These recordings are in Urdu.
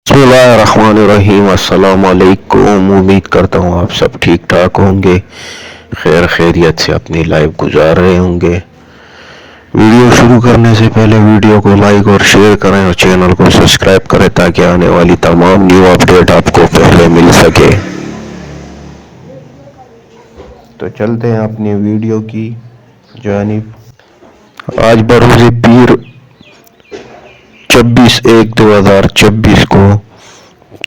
بسم اللہ الرحمن الرحیم۔ السلام علیکم۔ امید کرتا ہوں آپ سب ٹھیک ٹھاک ہوں گے، خیر خیریت سے اپنی لائف گزار رہے ہوں گے۔ ویڈیو شروع کرنے سے پہلے ویڈیو کو لائک اور شیئر کریں اور چینل کو سبسکرائب کریں تاکہ آنے والی تمام نیو اپڈیٹ آپ کو پہلے مل سکے۔ تو چلتے ہیں اپنی ویڈیو کی جانب۔ آج بروز پیر 26/1/2024 کو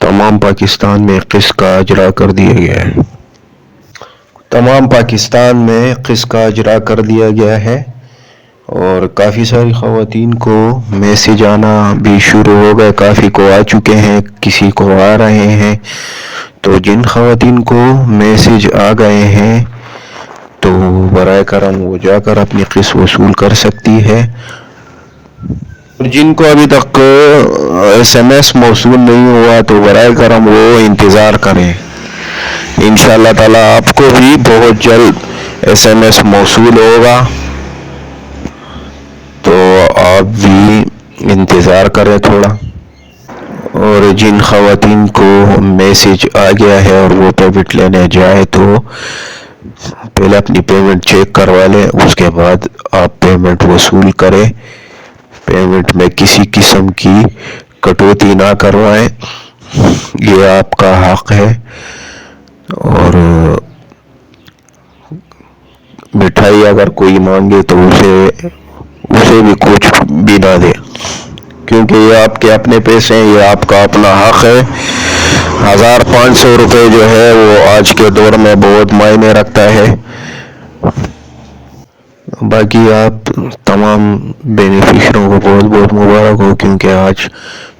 تمام پاکستان میں قسط کا اجرا کر دیا گیا ہے۔ تمام پاکستان میں قسط کا اجرا کر دیا گیا ہے اور کافی ساری خواتین کو میسج آنا بھی شروع ہو گئے، کافی کو آ چکے ہیں، کسی کو آ رہے ہیں۔ تو جن خواتین کو میسج آ گئے ہیں تو برائے کرم وہ جا کر اپنی قسط وصول کر سکتی ہے، اور جن کو ابھی تک SMS موصول نہیں ہوا تو برائے کرم وہ انتظار کریں۔ انشاءاللہ تعالی آپ کو بھی بہت جلد SMS موصول ہوگا، تو آپ بھی انتظار کریں تھوڑا۔ اور جن خواتین کو میسج آ گیا ہے اور وہ پیمنٹ لینے جائے تو پہلے اپنی پیمنٹ چیک کروا لیں، اس کے بعد آپ پیمنٹ وصول کریں۔ پیمنٹ میں کسی قسم کی کٹوتی نہ کروائیں، یہ آپ کا حق ہے۔ اور مٹھائی اگر کوئی مانگے تو اسے بھی کچھ بھی نہ دے، کیونکہ یہ آپ کے اپنے پیسے ہیں، یہ آپ کا اپنا حق ہے۔ 1500 روپے جو ہے وہ آج کے دور میں بہت معنی رکھتا ہے۔ باقی آپ تمام بینیفیشروں کو بہت بہت مبارک ہو، کیونکہ آج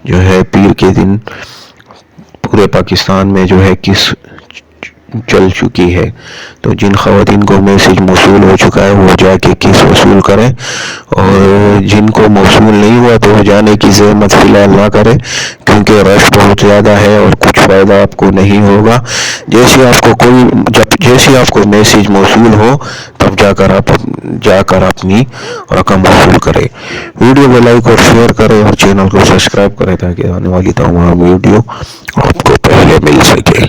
جو ہے پیر کے دن پورے پاکستان میں جو ہے قسط چل چکی ہے۔ تو جن خواتین کو میسج موصول ہو چکا ہے وہ جا کے قسط وصول کریں، اور جن کو موصول نہیں ہوا تو وہ جانے کی زحمت فی الحال نہ کریں، کیونکہ رش بہت زیادہ ہے اور کچھ فائدہ آپ کو نہیں ہوگا۔ جیسے آپ کو میسج موصول ہو تب جا کر اپنی رقم وصول کریں۔ ویڈیو کو لائک اور شیئر کریں اور چینل کو سبسکرائب کریں تاکہ آنے والی تمام ویڈیو آپ کو پہلے مل سکے۔